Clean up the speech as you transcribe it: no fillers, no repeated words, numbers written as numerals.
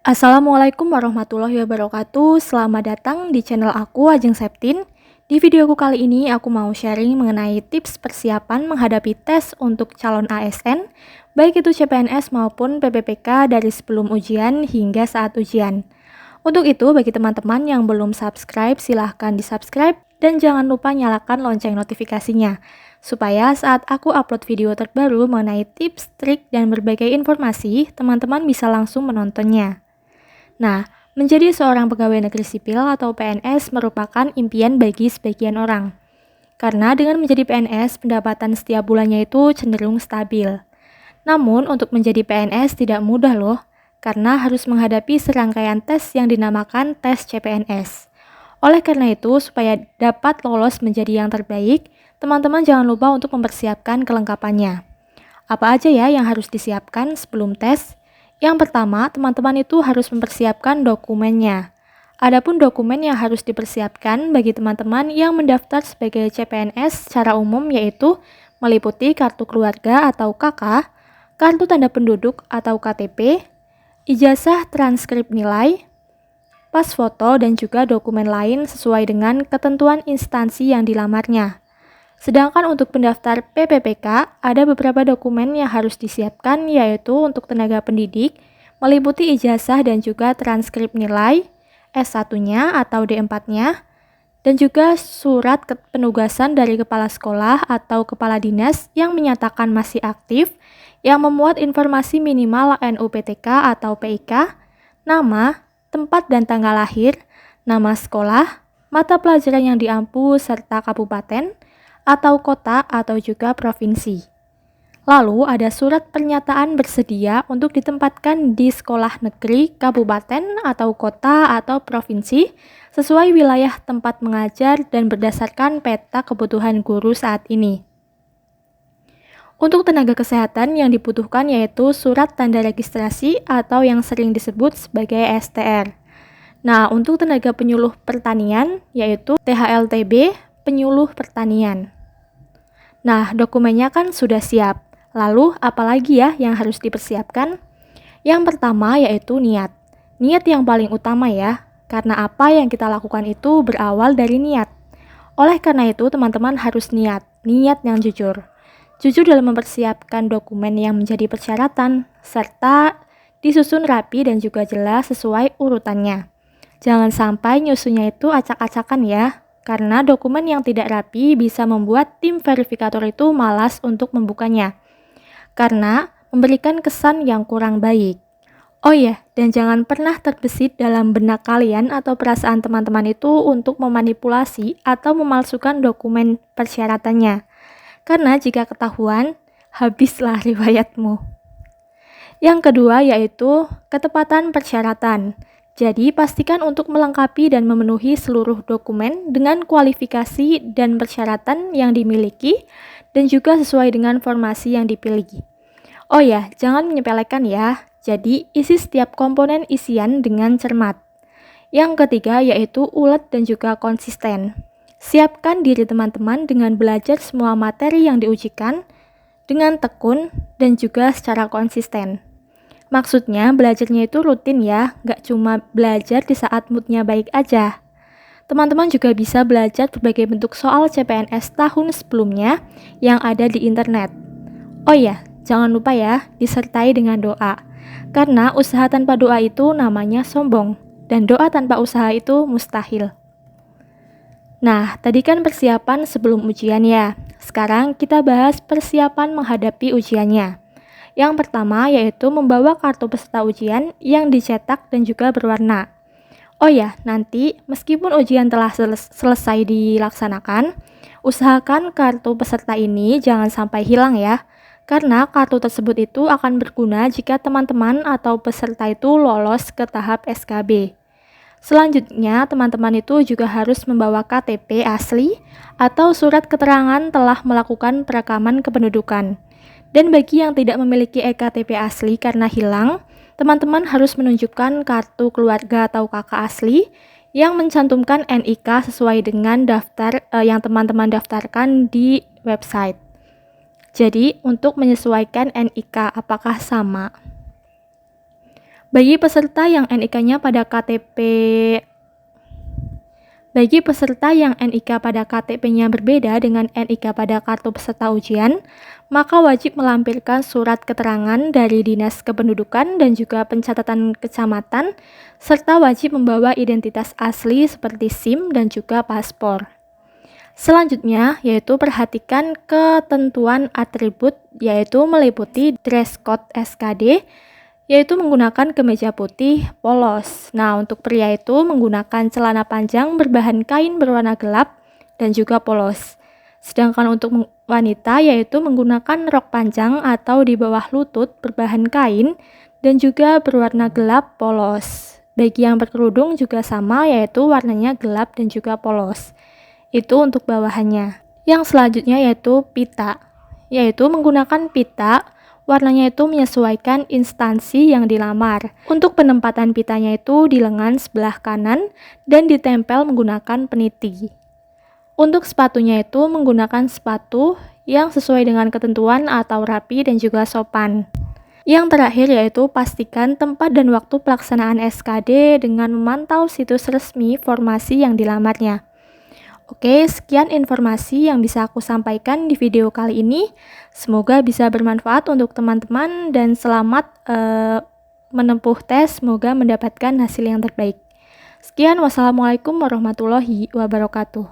Assalamualaikum warahmatullahi wabarakatuh. Selamat datang di channel aku, Ajeng Septin. Di videoku kali ini aku mau sharing mengenai tips persiapan menghadapi tes untuk calon ASN, baik itu CPNS maupun PPPK dari sebelum ujian hingga saat ujian. Untuk itu, bagi teman-teman yang belum subscribe, silahkan di-subscribe dan jangan lupa nyalakan lonceng notifikasinya, supaya saat aku upload video terbaru mengenai tips, trik, dan berbagai informasi, teman-teman bisa langsung menontonnya. Nah, menjadi seorang pegawai negeri sipil atau PNS merupakan impian bagi sebagian orang. Karena dengan menjadi PNS, pendapatan setiap bulannya itu cenderung stabil. Namun, untuk menjadi PNS tidak mudah loh, karena harus menghadapi serangkaian tes yang dinamakan tes CPNS. Oleh karena itu, supaya dapat lolos menjadi yang terbaik, teman-teman jangan lupa untuk mempersiapkan kelengkapannya. Apa aja ya yang harus disiapkan sebelum tes? Yang pertama, teman-teman itu harus mempersiapkan dokumennya. Adapun dokumen yang harus dipersiapkan bagi teman-teman yang mendaftar sebagai CPNS secara umum yaitu meliputi kartu keluarga atau KK, kartu tanda penduduk atau KTP, ijazah transkrip nilai, pas foto dan juga dokumen lain sesuai dengan ketentuan instansi yang dilamarnya. Sedangkan untuk pendaftar PPPK, ada beberapa dokumen yang harus disiapkan yaitu untuk tenaga pendidik, meliputi ijazah dan juga transkrip nilai, S1-nya atau D4-nya, dan juga surat penugasan dari kepala sekolah atau kepala dinas yang menyatakan masih aktif, yang memuat informasi minimal NUPTK atau PIK, nama, tempat dan tanggal lahir, nama sekolah, mata pelajaran yang diampu, serta kabupaten, atau kota atau juga provinsi. Lalu ada surat pernyataan bersedia untuk ditempatkan di sekolah negeri, kabupaten atau kota atau provinsi sesuai wilayah tempat mengajar dan berdasarkan peta kebutuhan guru saat ini. Untuk tenaga kesehatan yang dibutuhkan yaitu surat tanda registrasi atau yang sering disebut sebagai STR. Nah, untuk tenaga penyuluh pertanian yaitu THLTB, penyuluh pertanian. Nah, dokumennya kan sudah siap. Lalu, apalagi ya yang harus dipersiapkan? Yang pertama yaitu niat. Niat yang paling utama ya, karena apa yang kita lakukan itu berawal dari niat. Oleh karena itu, teman-teman harus niat yang jujur. Jujur dalam mempersiapkan dokumen yang menjadi persyaratan, serta disusun rapi dan juga jelas sesuai urutannya. Jangan sampai nyusunnya itu acak-acakan ya. Karena dokumen yang tidak rapi bisa membuat tim verifikator itu malas untuk membukanya. Karena memberikan kesan yang kurang baik. Oh ya, dan jangan pernah terbesit dalam benak kalian atau perasaan teman-teman itu untuk memanipulasi atau memalsukan dokumen persyaratannya. Karena jika ketahuan, habislah riwayatmu. Yang kedua yaitu ketepatan persyaratan. Jadi, pastikan untuk melengkapi dan memenuhi seluruh dokumen dengan kualifikasi dan persyaratan yang dimiliki dan juga sesuai dengan formasi yang dipilih. Oh ya, jangan menyepelekan ya. Jadi, isi setiap komponen isian dengan cermat. Yang ketiga yaitu ulet dan juga konsisten. Siapkan diri teman-teman dengan belajar semua materi yang diujikan dengan tekun dan juga secara konsisten. Maksudnya belajarnya itu rutin ya, nggak cuma belajar di saat moodnya baik aja. Teman-teman juga bisa belajar berbagai bentuk soal CPNS tahun sebelumnya yang ada di internet. Oh ya, jangan lupa ya, disertai dengan doa. Karena usaha tanpa doa itu namanya sombong, dan doa tanpa usaha itu mustahil. Nah, tadi kan persiapan sebelum ujian ya. Sekarang kita bahas persiapan menghadapi ujiannya. Yang pertama yaitu membawa kartu peserta ujian yang dicetak dan juga berwarna. Oh ya, nanti meskipun ujian telah selesai dilaksanakan, usahakan kartu peserta ini jangan sampai hilang ya. Karena kartu tersebut itu akan berguna jika teman-teman atau peserta itu lolos ke tahap SKB. Selanjutnya, teman-teman itu juga harus membawa KTP asli atau surat keterangan telah melakukan perekaman kependudukan. Dan bagi yang tidak memiliki ektp asli karena hilang, teman-teman harus menunjukkan kartu keluarga atau KK asli yang mencantumkan NIK sesuai dengan daftar yang teman-teman daftarkan di website. Jadi, untuk menyesuaikan NIK apakah sama. Bagi peserta yang NIK-nya pada KTP Bagi peserta yang NIK pada KTP-nya berbeda dengan NIK pada kartu peserta ujian, maka wajib melampirkan surat keterangan dari Dinas Kependudukan dan juga pencatatan kecamatan, serta wajib membawa identitas asli seperti SIM dan juga paspor. Selanjutnya, yaitu perhatikan ketentuan atribut, yaitu meliputi dress code SKD, yaitu menggunakan kemeja putih polos. Nah, untuk pria itu menggunakan celana panjang berbahan kain berwarna gelap dan juga polos. Sedangkan untuk wanita yaitu menggunakan rok panjang atau di bawah lutut berbahan kain dan juga berwarna gelap polos. Bagi yang berkerudung juga sama, yaitu warnanya gelap dan juga polos. Itu untuk bawahannya. Yang selanjutnya yaitu pita, yaitu menggunakan pita. Warnanya itu menyesuaikan instansi yang dilamar. Untuk penempatan pitanya itu di lengan sebelah kanan dan ditempel menggunakan peniti. Untuk sepatunya itu menggunakan sepatu yang sesuai dengan ketentuan atau rapi dan juga sopan. Yang terakhir yaitu pastikan tempat dan waktu pelaksanaan SKD dengan memantau situs resmi formasi yang dilamarnya. Oke, sekian informasi yang bisa aku sampaikan di video kali ini. Semoga bisa bermanfaat untuk teman-teman dan selamat menempuh tes. Semoga mendapatkan hasil yang terbaik. Sekian, wassalamualaikum warahmatullahi wabarakatuh.